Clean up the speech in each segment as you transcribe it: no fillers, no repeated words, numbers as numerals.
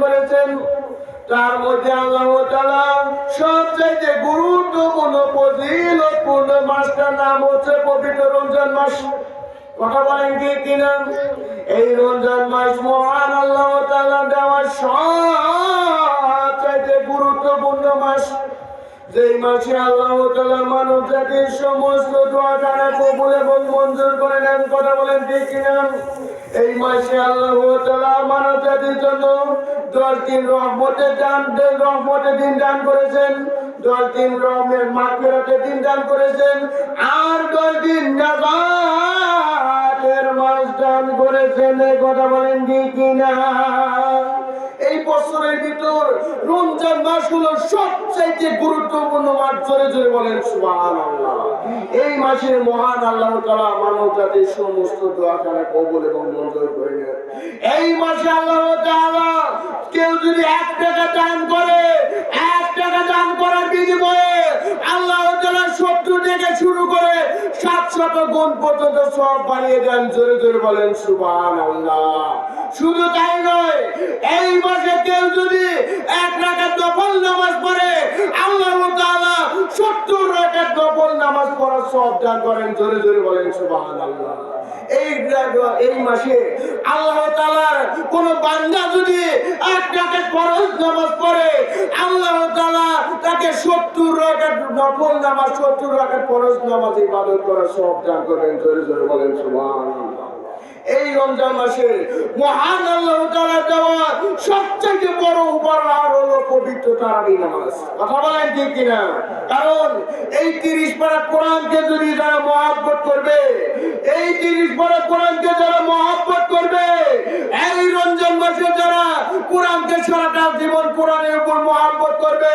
করেছেন। তার মধ্যে আল্লাহ তাআলা সবচেয়ে গুরুত্বপূর্ণ ফজিলতপূর্ণ মাসটার নাম হচ্ছে পবিত্র রমজান মাস। কথা বলেন কি কিনা? এই রমজান মাস মহান আল্লাহ তাআলা দেওয়া সবচেয়ে গুরুত্বপূর্ণ মাস। যেই মাসে আল্লাহ তাআলা মানব জাতির সমস্ত দোয়া তারা কবুল এবং মঞ্জুর করে নেন। কথা বলেন ঠিক কিনা? এই মাসে আল্লাহ তাআলা মানব জাতির জন্য 10 দিন রহমতের দিন দান করেছেন, 10 দিন রহমের মাগফিরাতের দিন দান করেছেন, আর 10 দিন নাজাতের মাস দান করেছেন। এই কথা বলেন ঠিক কিনা? এই বছরের ভিতর রমজান মাস হলো সবচেয়ে গুরুত্বপূর্ণ মাস। জোরে জোরে বলেন সুবহানাল্লাহ। এই মাসে মহান আল্লাহ তাআলা মানব জাতির সমস্ত দোয়া তারা কবুল এবং মঞ্জুর করে নেন। এই মাসে আল্লাহ তাআলা কেউ যদি 1 টাকা দান করে, 1 টাকা দান করার বিনিময়ে আল্লাহ তাআলা 70 থেকে শুরু করে 700 গুণ পর্যন্ত সওয়াব বাড়িয়ে দেন। জোরে জোরে বলেন সুবহানাল্লাহ। শুধু তাই নয়, এই মাসে কেউ যদি 1 রাকাত নফল নামাজ পড়ে আল্লাহ তাআলা 70 রাকাত নফল নামাজ পড়ার সওয়াব দান করেন। জোরে জোরে বলেন সুবহানাল্লাহ। এই মাসে আল্লাহ তাআলার কোন বান্দা যদি 1 রাকাত ফরজ নামাজ পড়ে আল্লাহ তাআলা তাকে 70 রাকাত নফল নামাজ, 70 রাকাত ফরজ নামাজ ইবাদত করার সওয়াব দান করেন। জোরে জোরে বলেন সুবহানাল্লাহ। এই রমজান মাসে মহান আল্লাহ তাআলা দেওয়া সবচেয়ে বড় উপহার হলো পবিত্র তারাবি নামাজ। কথা বলেন ঠিক কিনা? কারণ এই 30 পারা কোরআনকে যদি যারা মহব্বত করবে, এই 30 পারা কোরআনকে যারা মহব্বত করবে, এই রমজান মাসে যারা কোরআনকে সারাটা জীবন কোরআনের উপর মহব্বত করবে,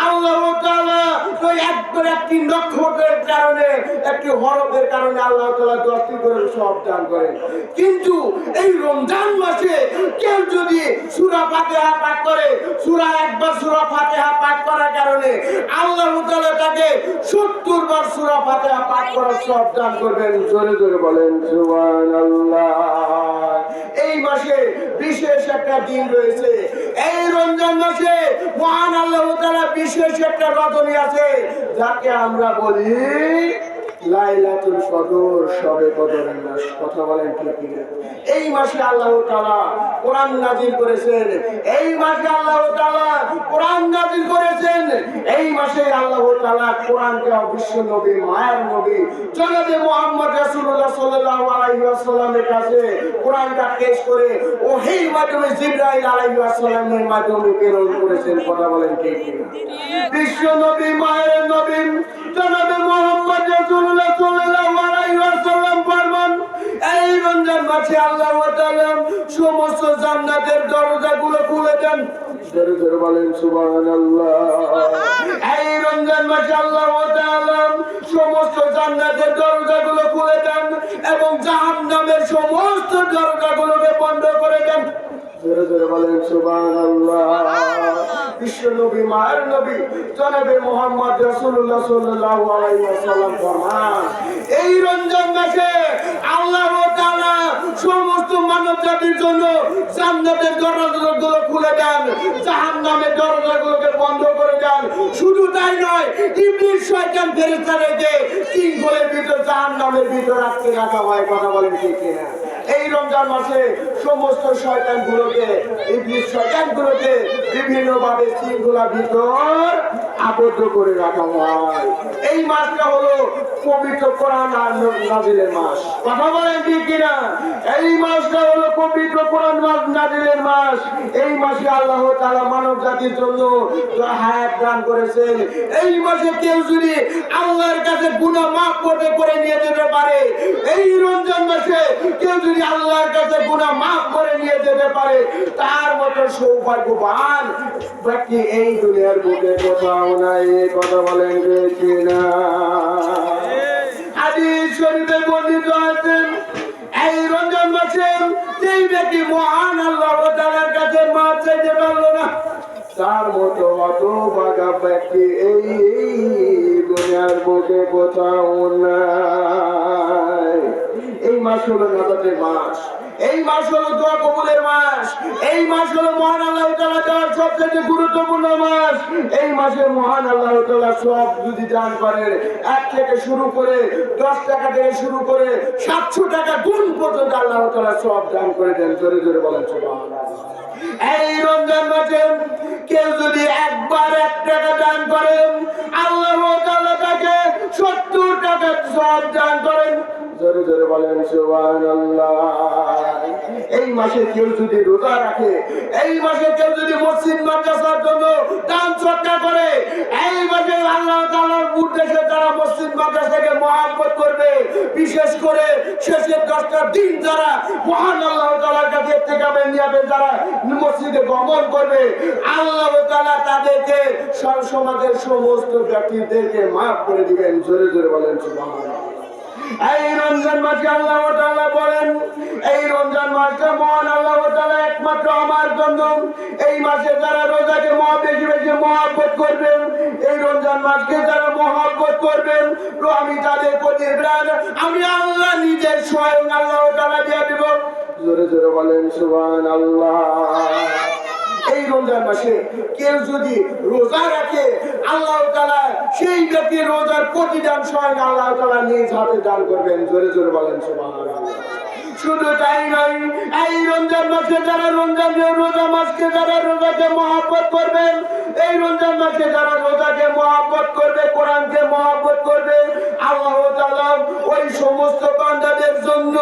আল্লাহ তাআলা ওই একটি নক্ষত্রের কারণে, একটি হরফের কারণে আল্লাহ তাআলা 10টি করে সওয়াব দান করেন। কিন্তু এই রমজান মাসে কেউ যদি সূরা ফাতিহা পাঠ করে, একবার সূরা ফাতিহা পাঠ করার কারণে আল্লাহ তাআলা তাকে 70 বার সূরা ফাতিহা পাঠ করার সওয়াব দান করবেন। জোরে জোরে বলেন সুবহানাল্লাহ। এই মাসে বিশেষ একটা দিন রয়েছে। এই রমজান মাসে মহান আল্লাহ তাআলা বিশেষ একটা রজনী আছে যাকে আমরা বলি লাইলাতুল কদর, শবে কদরের মাস। কথা বলেন ঠিক কিনা? এই মাসে আল্লাহ তাআলা কোরআন নাযিল করেছেন। এই মাসে আল্লাহ তাআলা কোরআন নাযিল করেছেন। এই মাসে আল্লাহ তাআলা কোরআনকে বিশ্ব নবী, মায়ার নবী জনাবে মুহাম্মদ রাসূলুল্লাহ সাল্লাল্লাহু আলাইহি ওয়াসাল্লামের কাছে কোরআনটা পেশ করে ওহীর মাধ্যমে জিবরাইল আলাইহিস সালামের মাধ্যমে প্রেরণ করেছেন। কথা বলেন ঠিক কিনা? বিশ্ব নবী, মায়ের নবী জনাবে মুহাম্মদ রাসূলুল্লাহ সাল্লাল্লাহু আলাইহি ওয়াসাল্লাম ফরমান, এই রমজান মাসে আল্লাহ তাআলা সমস্ত জান্নাতের দরজাগুলো খুলে দেন। জোরে জোরে বলেন সুবহানাল্লাহ। এই রমজান মাসে আল্লাহ তাআলা সমস্ত জান্নাতের দরজাগুলো খুলে দেন এবং জাহান্নামের সমস্ত দরজাগুলোকে বন্ধ করে দেন। জোরে জোরে বলেন সুবহানাল্লাহ। বিশ্ব নবী, মায়ের নবী জনাবে মুহাম্মদ রাসূলুল্লাহ সাল্লাল্লাহু আলাইহি ওয়াসাল্লাম ফরমান, এই রমজান মাসে আল্লাহ তাআলা সমস্ত মানব জাতির জন্য জান্নাতের দরজাগুলো খুলে দেন, জাহান্নামের দরজাগুলোকে বন্ধ করে দেন। শুধু তাই নয়, ইবলিস শয়তান ফেরেশতাদেরকে তিনগুলোর ভিতর জাহান্নামের ভিতর আটকে রাখা হয়। কথা বলেন ঠিক কিনা? এই রমজান মাসে সমস্ত শয়তানগুলোকে, ইবলিস শয়তানগুলোকে বিভিন্ন ভাবে শৃঙ্খলার ভিতর আবদ্ধ করে রাখা হয়। এই মাসটা হলো পবিত্র কোরআন নাযিলের মাস। কথা বলেন ঠিক কিনা? এই মাসটা হলো পবিত্র কোরআন নাযিলের মাস। এই মাসে আল্লাহ তাআলা মানব জাতির জন্য হায়াত দান করেছেন। এই মাসে কেউ যদি আল্লাহর কাছে গুনাহ মাফ করে নিয়ে যেতে পারে, এই রমজান মাসে কেউ যদি আল্লাহর কাছে গুনাহ মাফ করে নিয়ে যেতে পারে, তার মতো সৌভাগ্যবান ব্যক্তি এই দুনিয়ার বুকে কোথাও নাই। কথা বলেন ঠিক না? হাদিস শরীফে বর্ণিত আছে, এই রমজান মাসে যেই ব্যক্তি মহান আল্লাহ তাআলার কাছে মাফ চাইতে পারলো না, তার মতো হতভাগা ব্যক্তি এই দুনিয়ার বুকে কোথাও নাই। এই মাস হলো নাজাতের মাস, এই মাস হলো দোয়া কবুলের মাস, এই মাস হলো মহান আল্লাহ তাআলা দেওয়ার সবচেয়ে গুরুত্বপূর্ণ মাস। এই মাসে মহান আল্লাহ তাআলা সব যদি দান করে, 1 থেকে শুরু করে 10 টাকা থেকে শুরু করে 700 টাকা গুণ পর্যন্ত আল্লাহ তাআলা সব দান করে দেন। জোরে জোরে বলেন সুবহানাল্লাহ। এই রমজান মাসে কেউ যদি একবার 1 টাকা দান করেন, আল্লাহ তাআলা তাকে 70 টাকা সব দান করেন। জোরে জোরে বলেন সুবহানাল্লাহ। এই মাসে কেউ যদি রোজা রাখে, এই মাসে কেউ যদি মসজিদ মাদ্রাসার জন্য দান সদকা করে, এই মাসে আল্লাহ তাআলার উদ্দেশ্যে যারা মসজিদ মাদ্রাসাকে মহব্বত করবে, বিশেষ করে শেষের 10টা দিন যারা মহান আল্লাহ তাআলার কাছে ইত্তেকাবে নিয়াবে যারা মসজিদে গমন করবে, আল্লাহ তাআলা তাদেরকে সমাজের সমস্ত ব্যক্তিদেরকে মাফ করে দিবেন। জোরে জোরে বলেন সুবহানাল্লাহ। এই রমজান মাসে আল্লাহ তাআলা বলেন, এই রমজান মাসটা মহান আল্লাহ তাআলা একমাত্র আমার জন্য। এই মাসে যারা রোজাকে বেশি বেশি মহব্বত করবেন, এই রমজান মাসকে যারা মহব্বত করবেন, তো আমি তাদের প্রতি আমি আল্লাহ নিজের স্বয়ং আল্লাহ তাআলা দিয়ে দেব। জোরে জোরে বলেন সুবহানাল্লাহ। এই রমজান মাসে কেউ যদি রোজা রাখে, আল্লাহ তাআলা সেই ব্যক্তির রোজার প্রতিদান স্বয়ং আল্লাহ তাআলা নিজ হাতে দান করবেন। জোরে জোরে বলেন সুবহানাল্লাহ। শুধু তাই নয়, এই রমজান মাসে যারা রোজা মাসকে যারা রোজাকে মহব্বত করবেন, এই রমজান মাসে যারা রোজাকে মহব্বত করবে, কোরআনকে মহব্বত করবে, আল্লাহ তাআলা ওই সমস্ত বান্দাদের জন্য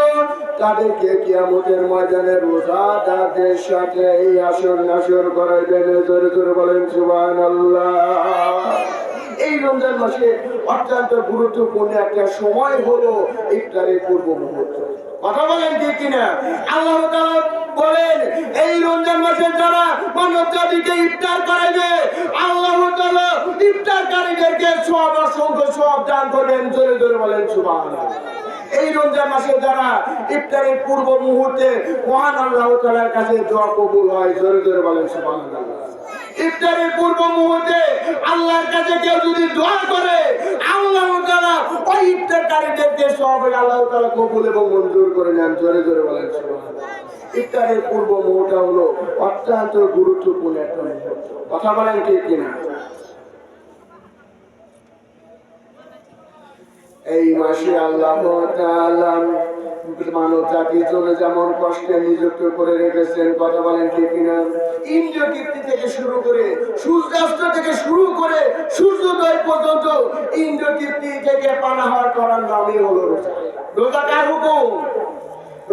তাদেরকে কিয়ামতের ময়দানে রোজাদারদের সাথে এই আসর নাসর করাইবেন। জোরে জোরে বলেন সুবহানাল্লাহ। এই রমজান মাসে অত্যন্ত গুরুত্বপূর্ণ একটা সময় হলো ইফতারের পূর্ব মুহূর্ত। কথা বলেন ঠিক কিনা? আল্লাহ তাআলা বলেন, এই রমজান মাসে যারা মানব জাতিকে ইফতার করাবে, আল্লাহ তাআলা ইফতারকারীদেরকে সওয়াব অসংখ্য সওয়াব দান করবেন। জোরে জোরে বলেন সুবহানাল্লাহ। এই রমজান মাসে যারা ইফতারের পূর্ব মুহূর্তে মহান আল্লাহ তাআলার কাছে দোয়া কবুল হয়। জোরে জোরে বলেন সুবহানাল্লাহ। ইফতারের পূর্ব মুহূর্তে আল্লাহর কাছে কেউ যদি দোয়া করে, আল্লাহ তাআলা ওই ইফতারকারীদেরকে সব আল্লাহ তাআলা কবুল এবং মঞ্জুর করে নেন। জোরে জোরে বলেন সুবহানাল্লাহ। ইফতারের পূর্ব মুহূর্ত হলো অত্যন্ত গুরুত্বপূর্ণ একটা মুহূর্ত। কথা বলেন ঠিক কিনা? এই মাসে আল্লাহ তাআলা মানব জাতির জন্য যেমন কষ্টে নিযুক্ত করে রেখেছেন, কথা বলেন ঠিক কিনা? ইন্দ্রকীর্তি থেকে শুরু করে সূর্যাস্ত থেকে শুরু করে সূর্যোদয় পর্যন্ত ইন্দ্রকীর্তি থেকে পানাহার করার নামই হলো রোজা। রোজা কার হুকুম?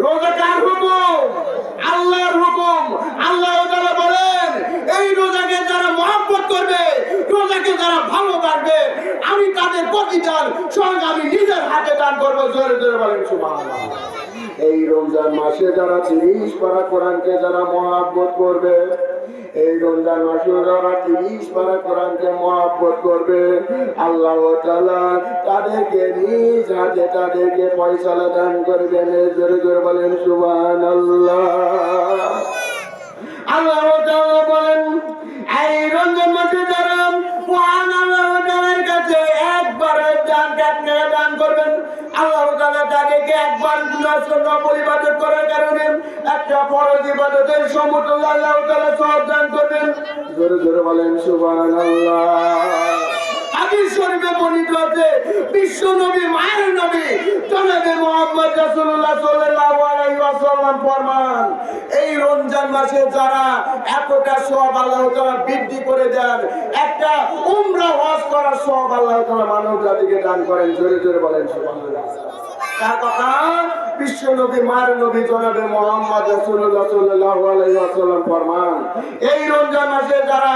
রোজা কার হুকুম? আল্লাহর হুকুম। আল্লাহ তাআলা বলেন, এই রোজাকে যারা মহব্বত করবে, রোজাকে যারা ভালোবাসবে, আমি তাদের প্রতিদান স্বয়ং আমি নিজের হাতে দান করবো। জোরে জোরে বলেন সুবহানাল্লাহ। এই রমজান মাসে যারা 30 পারা কোরআনকে যারা মহব্বত করবে, এই রমজান মাসে যারা 30 পারা কোরআনকে মহব্বত করবে, আল্লাহ তাআলা তাদেরকে নিজ হাতে তাদেরকে ফয়সালা দান করবেন। জোরে জোরে বলেন সুবহানাল্লাহ। আল্লাহ তাআলা বলেন, এই রমজান মাসে যারা মহান আল্লাহ তাআলার কাছে একবার দান করবেন, আল্লাহ তাআলা তাদেরকে একবার নফল ইবাদত করার কারণে একটা ফরজ ইবাদতের সমতুল্য আল্লাহ তাআলা সওয়াব দান করবেন। জোরে জোরে বলেন সুবহানাল্লাহ। হাদিস শরীফে বর্ণিত আছে, বিশ্ব নবী মায়ের নবী জনাবে মুহাম্মদ রাসূলুল্লাহ সাল্লাল্লাহু আলাইহি ওয়াসাল্লাম ফরমান, এই রমজান মাসে যারা এতটা সওয়াব আল্লাহ তাআলা বৃদ্ধি করে দেন, একটা উমরা হজ করার সওয়াব আল্লাহ তাআলা মানব জাতিকে দান করেন। জোরে জোরে বলেন সুবহানাল্লাহ। তার কথা বিশ্ব নবী মায়ের নবী জনাবে মুহাম্মদ রাসূলুল্লাহ সাল্লাল্লাহু আলাইহি ওয়াসাল্লাম ফরমান, এই রমজান মাসে যারা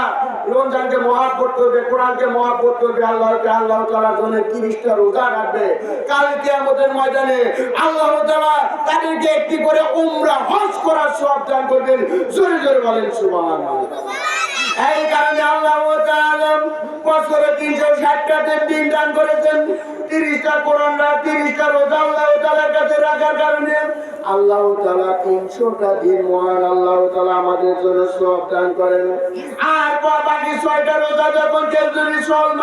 রমজানকে মহব্বত করবে, কোরআনকে মহব্বত করবে, আল্লাহ তাআলার জন্য 30টা রোজা রাখবে, কাল কিয়ামতের ময়দানে আল্লাহ তাআলা তাদেরকে একটি করে উমরা হজ করার সওয়াব দান করবেন। জোরে জোরে বলেন সুবহানাল্লাহ। এই কারণে আল্লাহ তাআলা বছরে 360টা দিন দান করেছেন। 30টা কোরআন, 30টা রোজা আল্লাহ তাআলার কাছে রাখার কারণে আল্লাহ তাআলা 300টা দিন মহান আল্লাহ তাআলা আমাদের জন্য সওয়াব দান করেন। আর বাকি 6টা রোজা যখন কেউ যদি শাওয়াল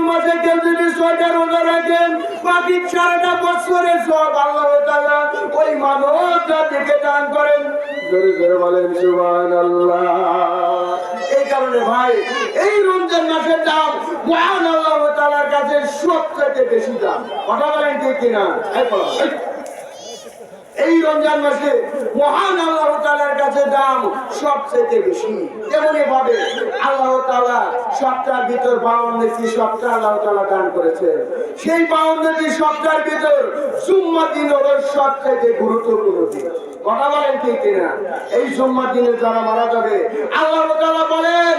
মাসে কেউ যদি 6টা রোজা রাখেন, বাকি সারাটা বছরের সওয়াব আল্লাহ তাআলা ওই মানব জাতিকে দান করেন। জোরে জোরে বলেন সুবহানাল্লাহ। এই কারণে ভাই এই রমজান মাসের দাম মহান আল্লাহ তাআলার কাছে সবচেয়ে বেশি দাম। কথা বলেন ঠিক কিনা? এই রমজান মাসে মহান আল্লাহ তাআলার কাছে দাম সবচেয়ে বেশি। তেমনি ভাবে আল্লাহ তাআলা সপ্তাহের ভিতর 52টি সপ্তাহ আল্লাহ তাআলা দান করেছেন। সেই 52টি সপ্তাহের ভিতর জুম্মা দিন হলো সবচেয়ে গুরুত্বপূর্ণ দিন। কথা বলেন ঠিক কিনা? এই জুম্মা দিনে যারা মারা যাবে আল্লাহ তাআলা বলেন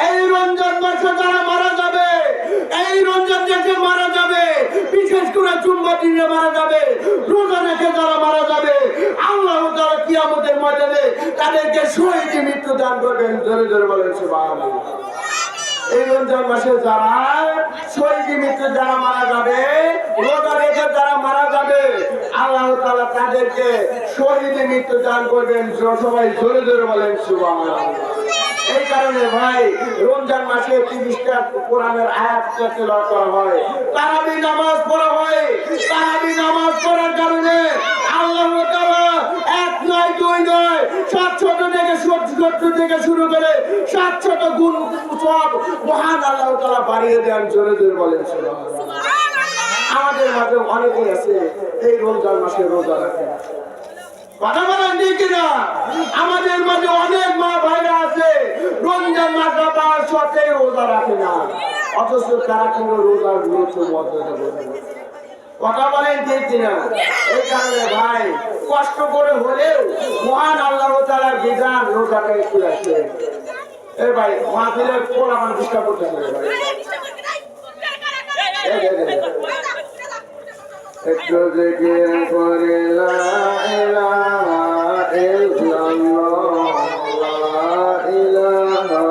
এই রমজান মাসে যারা মারা যাবে, এই রমজান মাসে মারা যাবে, বিশেষ করে জুম্মা দিনে মারা যাবে, রোজা রেখে যারা মারা যাবে, আল্লাহ তাআলা কিয়ামতের ময়দানে তাদেরকে শহীদ মৃত্যু দান করবেন। জোরে জোরে বলেন সুবহানাল্লাহ। এই রমজান মাসে যারা শহীদ মৃত্যু যারা মারা যাবে, রোজা রেখে যারা মারা যাবে, আল্লাহ তাআলা তাদেরকে শহীদ মৃত্যু দান করবেন। সবাই জোরে জোরে বলেন সুবহানাল্লাহ। এই কারণে ভাই রমজান মাসে 30টা কোরআনের আয়াত তেলাওয়াত করা হয়, তারাবি নামাজ পড়া হয়। তারাবি নামাজ পড়ার কারণে আল্লাহ তাআলা 1 নয় 2 নয় 700 থেকে 70 থেকে শুরু করে 700 গুণ সওয়াব মহান আল্লাহ তাআলা বাড়িয়ে দেন। জোরে জোরে বলেন সুবহানাল্লাহ। আমাদের মাঝে অনেকেই আছে এই রমজান মাসে রোজা রাখে। কথা বলেন ঠিক কিনা? আমাদের মাঝে অনেক মা ভাইরা আছে রমজান মাস আবার সত্যি রোজা রাখে না, অথচ তারা কিন্তু রোজার গুরুত্ব মর্যাদা বোঝে না। কথা বলেন ঠিক কিনা? এই কারণে ভাই কষ্ট করে হলেও মহান আল্লাহ তাআলার বিধান রোজাটা একটু রাখে। এই ভাই মাহফিলে কোলা মান ডিস্টার্ব করতেছে ভাই, একটু জিকির করে লা ইলাহা ইল্লাল্লাহ, লা ইলাহা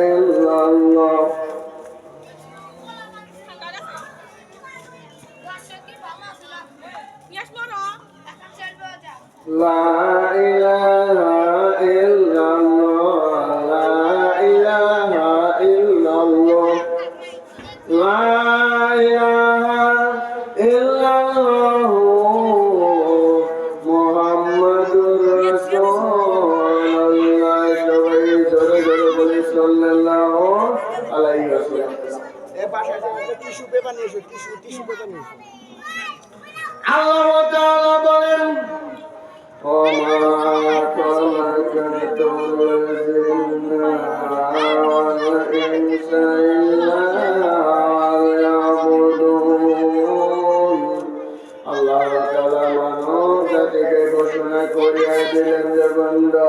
ইল্লাল্লাহ। লা ইলাহা ইল্লাল্লাহ, লা ইলাহা ইল্লাল্লাহ, লা ইলাহা ইল্লাল্লাহ মুহাম্মাদুর রাসূলুল্লাহ। সবাই জোরে জোরে বলি সাল্লাল্লাহু আলাইহি ওয়াসাল্লাম। এই পাশে টিস্যু পেপার নিয়ে এসো, টিস্যু পেপার নিয়ে এসো। আল্লাহ তাআলা বলেন ওমা খালাকাতুল জিন্না ওয়াল ইনসা ইল্লা লিয়াবুদুন। আল্লাহ তাআলা মানব জাতিকে ঘোষণা করিয়া দিলেন যে বান্দা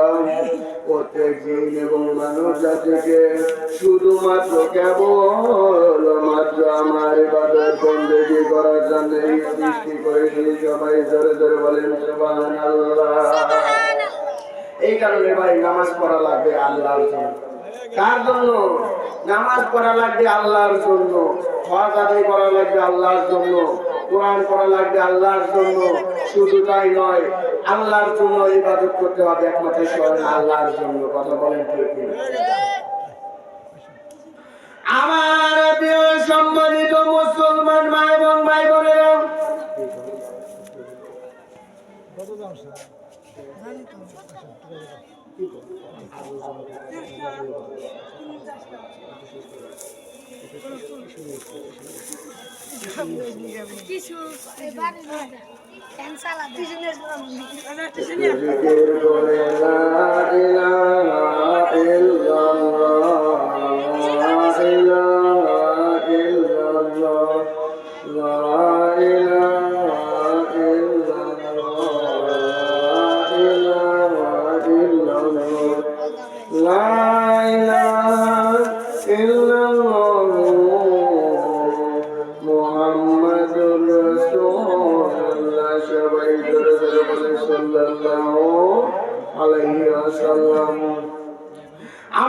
প্রত্যেক জিন এবং মানব জাতিকে শুধুমাত্র কেবলমাত্র আমার ইবাদত বন্দেগী করার জন্য সৃষ্টি করেছি। সবাই জোরে জোরে বলেন সুবহানাল্লাহ। এই কারণে ভাই নামাজ পড়া লাগবে আল্লাহর জন্য। কার জন্য? নামাজ পড়া লাগবে আল্লাহর জন্য, হজ আদায় করা লাগবে আল্লাহর জন্য, কোরআন পড়া লাগবে আল্লাহর জন্য। শুধু তাই নয়, আল্লাহর জন্য ইবাদত করতে হবে একমাত্র স্বয়ং আল্লাহর জন্য। কথা বলেন ঠিক কিনা? আমার প্রিয় সম্মানিত মুসলমান মা এবং ভাই বোনেরা,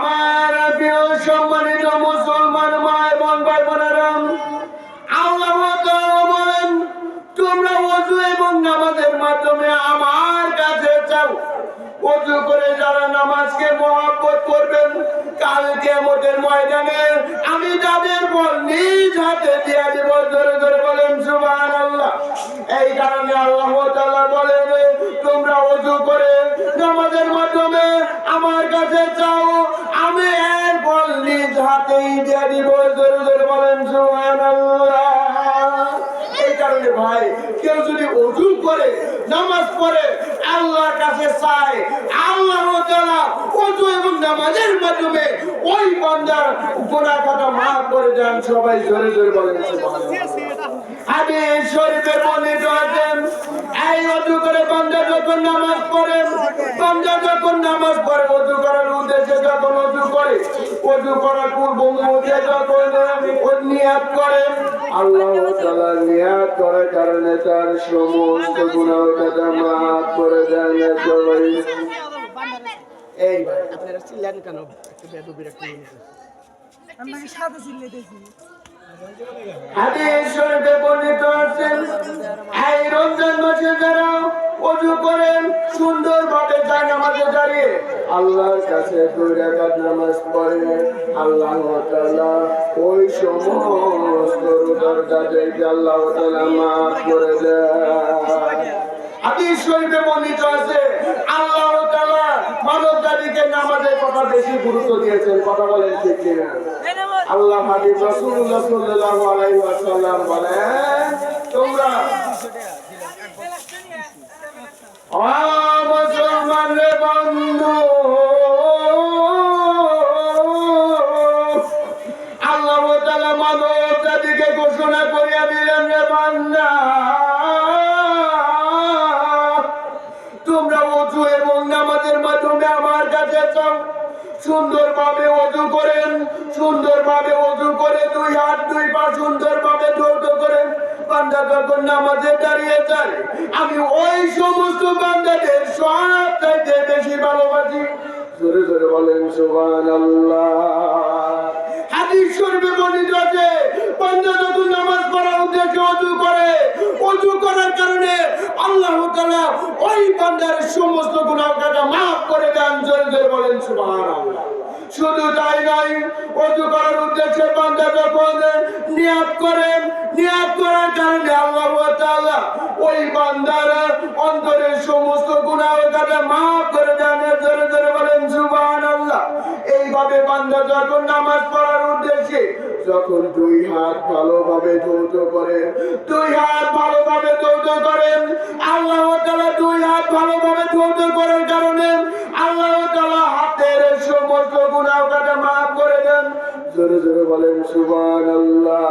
আমার প্রিয় সম্মানিত মুসলমান মা এবং ভাই বোনেরা, আল্লাহ তাআলা বলেন তোমরা ওযু এবং নামাজের মাধ্যমে আমার যারা নামাজকে মহব্বত করবেন, কাল কিয়ামতের ময়দানে আমি তাদের বল নিজ হাতে দিয়ে দেব। জোরে জোরে বলেন সুবহানাল্লাহ। এই কারণে আল্লাহ তাআলা বলেন, তোমরা ওযু করে নামাজের মাধ্যমে আমার কাছে চাও, আমি এর বল নিজ হাতেই দিয়ে দিব। জোরে জোরে বলেন সুবহানাল্লাহ। এই কারণে ভাই, কেউ যদি ওযু করে নামাজ পড়ে আল্লাহর কাছে চায়, আল্লাহ তাআলা ওযু এবং নামাজের মাধ্যমে ওই বান্দার গুনাহ খাতা maaf করে দেন। সবাই জোরে জোরে বলেন সুবহানাল্লাহ। হাদিস শরীফে বর্ণিত আছে, এই ওযু করে বান্দা যখন নামাজ পড়ে, বান্দা যখন নামাজ পড়ে ওযু করার উদ্দেশ্যে যখন ওযু করে, ওযু করার পূর্ব মুহূর্তে যখন ও নিয়ত করে, আল্লাহ তাআলা নিয়ত করার কারণে তার সমস্ত গুনাহ খাতা maaf করে দেন। সবাই এই আপনারা চিল্লান কেন? একটা বেদবির একটা আমরা কি সাথে চিল্লাইতেছি? হাদিস শরীফে বর্ণিত আছে, এই রমজান মাসে যারা ওযু করেন সুন্দরভাবে জানামাজে দাঁড়িয়ে আল্লাহর কাছে 2 রাকাত নামাজ পড়ে, আল্লাহ তাআলা ওই সমস্ত রোজার তাদেরকে আল্লাহ তাআলা maaf করে দেন। হাদিস শরীফে বর্ণিত আছে, আল্লাহ তাআলা মানব জাতিকে নামাজের কথা বেশি গুরুত্ব দিয়েছেন। কথা বলেন ঠিক কিনা? আল্লাহ হাবিব রাসূলুল্লাহ সাল্লাল্লাহু আলাইহি ওয়াসাল্লাম বলেন, তোমরা মুসলমান রে বন্ধু, আল্লাহ তাআলা মানব জাতিকে ঘোষণা করিয়া দিলেন, রে বান্দা, তোমরা ওযু এবং নামাজের মাধ্যমে আমার কাছে চাও। সুন্দরভাবে ওযু করেন, সুন্দরভাবে ওযু করে 2 হাত 2 পা সুন্দরভাবে ধৌত করেন। বান্দা যখন নামাজে দাঁড়িয়ে যায়, আমি ওই সমস্ত বান্দাদের সবচাইতে বেশি ভালোবাসি। জোরে জোরে বলেন সুবহানাল্লাহ। হাদিস শরীফে বর্ণিত আছে, বান্দা যখন নামাজ পড়ার উদ্দেশ্যে ওযু করে, ওযু করার কারণে আল্লাহ তাআলা ওই বান্দার সমস্ত গুনাহ খাতা maaf করে দেন। জোরে জোরে বলেন সুবহানাল্লাহ। শুধু তাই নয়, ওযু করার উদ্দেশ্যে বান্দা যখন নিয়ত করেন, নিয়ত করার কারণে আল্লাহ তাআলা ওই বান্দার অন্তরের সমস্ত গুনাহ খাতা maaf করে দেন। জোরে জোরে বলেন সুবহানাল্লাহ। এইভাবে বান্দা যখন নামাজ পড়ার উদ্দেশ্যে যখন 2 হাত ভালোভাবে ধৌত করে, 2 হাত ভালোভাবে ধৌত করেন, আল্লাহ তাআলা 2 হাত ভালোভাবে ধৌত করার কারণে আল্লাহ তাআলা হাতের সমস্ত গুনাহ খাতা maaf করে দেন। জোরে জোরে বলেন সুবহানাল্লাহ।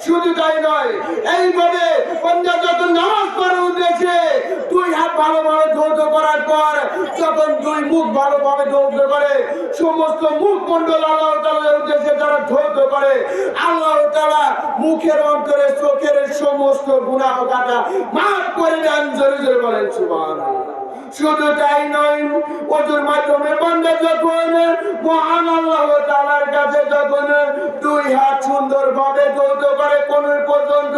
শুধু তাই নয়, এইভাবে বান্দা যখন নামাজ পড়ার উদ্দেশ্যে 2 হাত ভালোভাবে ধৌত করার পর যখন 2 মুখ ভালোভাবে ধৌত করে, সমস্ত মুখমণ্ডল আল্লাহ তাআলার উদ্দেশ্যে যারা ধৌত করে, আল্লাহ তাআলা মুখের অন্তরে চোখের সমস্ত গুনাহ খাতা maaf করে দেন। জোরে জোরে বলেন সুবহানাল্লাহ। শুধু তাই নয়, ওযুর মাধ্যমে বান্দা যখন মহান আল্লাহ তাআলার কাছে যখন 2 হাত সুন্দরভাবে ধৌত করে কোন পর্যন্ত,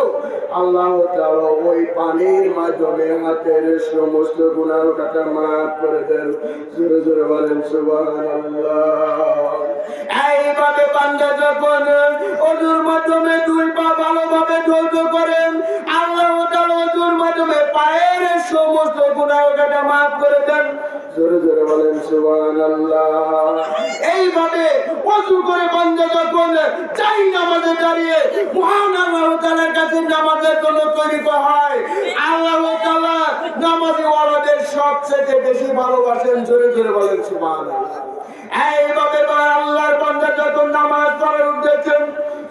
আল্লাহ তাআলা ওই পানির মাধ্যমে হাতের সমস্ত গুনাহ খাতা maaf করে দেন। জোরে জোরে বলেন সুবহানাল্লাহ। এইভাবে বান্দা যখন ওযুর মাধ্যমে 2 পা ভালোভাবে ধৌত করেন, আল্লাহ তাআলা ওযুর মাধ্যমে পায়ের সমস্ত গুনাহ খাতা maaf করে দেন। জোরে জোরে বলেন সুবহানাল্লাহ। এইভাবে ওযু করে বান্দা যখন চাই নামাজে দাঁড়িয়ে মহান আল্লাহ তাআলার কাছে নামাজের জন্য তৈরি হয়, আল্লাহ তাআলা নামাজি ওয়ালাদের সবচেয়ে বেশি ভালোবাসেন। জোরে জোরে বলেন সুবহানাল্লাহ। এইভাবে আল্লাহর বান্দা যখন নামাজ পড়ার উদ্দেশ্যে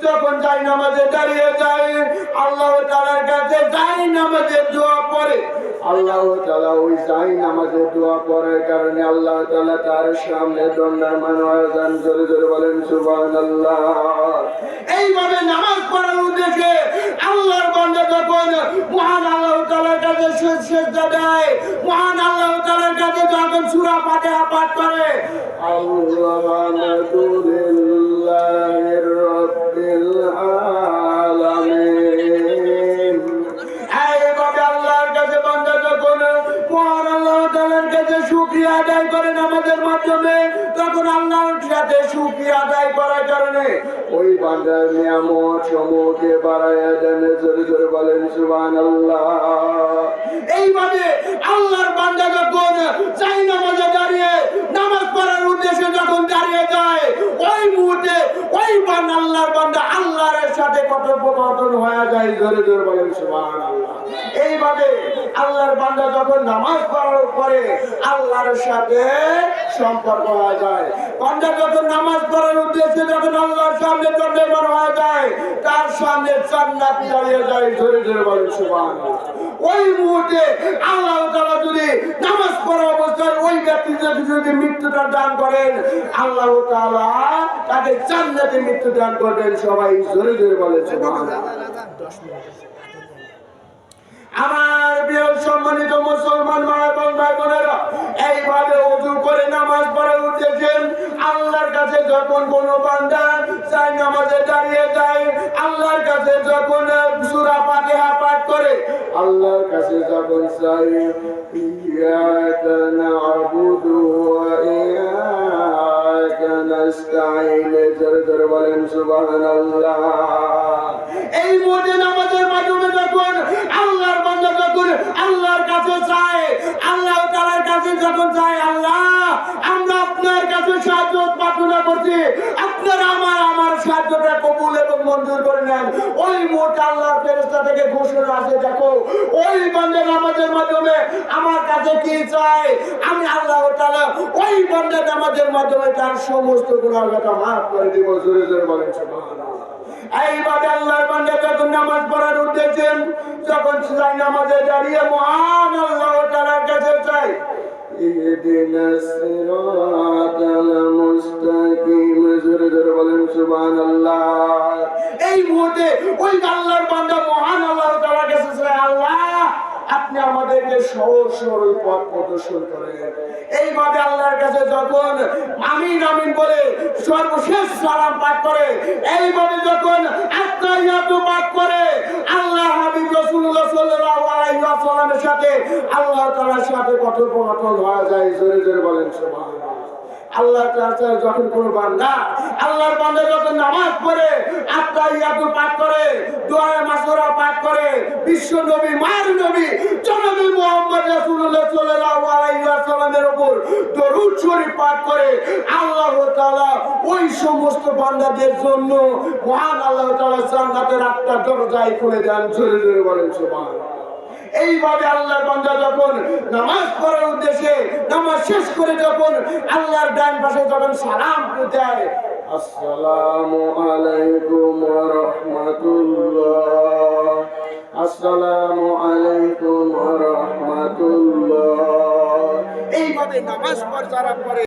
যখন যাই নামাজে দাঁড়িয়ে যায়, আল্লাহ তাআলার কাছে যাই নামাজের দোয়া পড়ে, আল্লাহ তাআলা ওই যাই নামাজের দোয়া পড়ার কারণে আল্লাহ তাআলা তার সামনে দণ্ডায়মান হয়ে যান। জোরে জোরে বলেন সুবহানাল্লাহ। এইভাবে নামাজ পড়ার উদ্দেশ্যে আল্লাহর বান্দা যখন মহান আল্লাহ তাআলার কাছে সিজদা দেয়, মহান আল্লাহ তাআলার কাছে যখন সূরা ফাতিহা পাঠ করে, আলহামদুলিল্লাহির রাব্বিল আলামিন, এইভাবে আল্লাহর কাছে বান্দা যখন মহান আল্লাহ তাআলার কাছে শুকরিয়া আদায় করেন, নামাজের মাধ্যমে তখন আল্লাহর সাথে শুকরিয়া আদায় করার কারণে ওই বান্দার নিয়ামত সমূহকে বাড়াইয়া দেন। জোরে জোরে বলেন সুবহানাল্লাহ। এইভাবে আল্লাহর বান্দা যখন চাই নামাজে দাঁড়িয়ে নামাজ পড়ার উদ্দেশ্যে যখন দাঁড়িয়ে যায় ওই মুহূর্তে ওই বান্দা আল্লাহর বান্দা আল্লাহর সাথে কথোপকথন হয়ে যায়। জোরে জোরে বলেন সুবহানাল্লাহ। এইভাবে আল্লাহর বান্দা যখন নামাজ পড়ার পরে আল্লাহর সাথে সম্পর্ক হয়ে যায়। বান্দা যখন নামাজ পড়ার উদ্দেশ্যে যখন আল্লাহর সামনে দণ্ডায়মান হয়ে যায় তার সামনে জান্নাত দাঁড়িয়ে যায়। জোরে জোরে বলেন সুবহানাল্লাহ। ওই মুহূর্তে আল্লাহ তাআলা যদি নামাজ পড়া অবস্থায় ওই ব্যক্তিকে যদি মৃত্যুটা দান করেন আল্লাহ তাআলা তাকে জান্নাতে মৃত্যু দান করবেন। সবাই জোরে জোরে বলেন সুবহানাল্লাহ। 10 মিনিট আছে। আমার প্রিয় সম্মানিত মুসলমান মা এবং ভাই বোনেরা, এইভাবে ওযু করে নামাজ পড়া উঠেছেন। আল্লাহর কাছে যখন কোনো বান্দা চাই নামাজে দাঁড়িয়ে যায়, আল্লাহর কাছে যখন সূরা ফাতিহা পাঠ করে, আল্লাহর কাছে যখন চাই ইয়াকা না'বুদু ওয়া ইয়াকা নাস্তাঈন, জোরে জোরে বলেন সুবহানাল্লাহ। এই মুহূর্তে নামাজের মাধ্যমে যখন আল্লাহর বান্দা যখন আল্লাহর কাছে চায়, আল্লাহ তাআলার কাছে যখন চায়, আল্লাহ আমরা আপনার কাছে সাহায্য প্রার্থনা করছি, আপনারা আমার সাহায্যটা কবুল এবং মঞ্জুর করে নেন। ওই মুহূর্তে আল্লাহর ফেরেশতা থেকে ঘোষণা আসে, দেখো ওই বান্দা নামাজের মাধ্যমে আমার কাছে কি চায়, আমি আল্লাহ তাআলা ওই বান্দা নামাজের মাধ্যমে তার সমস্ত গুনাহ কথা মাফ করে দিব। জোরে জোরে বলেন সুবহানাল্লাহ। এইভাবে আল্লাহর বান্দা যখন নামাজ পড়ার উদ্দেশ্যে যখন চাই নামাজে দাঁড়িয়ে মহান আল্লাহ তাআলার কাছে চাই ইহদিনাস সিরাতাল মুস্তাকিম, জোরে জোরে বলেন সুবহানাল্লাহ। এই মুহূর্তে ওই আল্লাহর বান্দা মহান আল্লাহ তাআলার কাছে চায়, আল্লাহ আপনি আমাদেরকে সহজ সরল পথ প্রদর্শন করেন। এইভাবে আল্লাহর কাছে যখন আমিন আমিন বলে সর্বশেষ সালাম পাঠ করে, এইভাবে যখন আত্তাহিয়াতু পাঠ করে, আল্লাহ হাবিব রাসূলুল্লাহ সাল্লাল্লাহু আলাইহি ওয়াসাল্লামের সাথে আল্লাহ তাআলার সাথে কথোপকথন হয়ে যায়। জোরে জোরে বলেন সুবহানাল্লাহ। আল্লাহ তাআলা যখন কোন বান্দা আল্লাহর বান্দা যখন নামাজ পড়ে আত্তাহিয়াতু পাঠ করে, দোয়া মাসুরা পাঠ করে, বিশ্ব নবী মায়ের নবী জনাবে মুহাম্মদ রাসূলুল্লাহ সাল্লাল্লাহু আলাইহি ওয়াসাল্লামের উপর দরুদ শরীফ পাঠ করে, আল্লাহ তাআলা ওই সমস্ত বান্দাদের জন্য মহান আল্লাহ তাআলা জান্নাতের 8টা দরজাই খুলে দেন। জোরে জোরে বলেন সুবহানাল্লাহ। এইভাবে আল্লাহর বান্দা যখন নামাজ পড়ার উদ্দেশ্যে নামাজ শেষ করে যখন আল্লাহর ডান পাশে যখন সালাম দেয়, আসসালামু আলাইকুম ওয়া রাহমাতুল্লাহ, আসসালামু আলাইকুম ওয়া রাহমাতুল্লাহ, এইভাবে নামাজ পড়ার পরে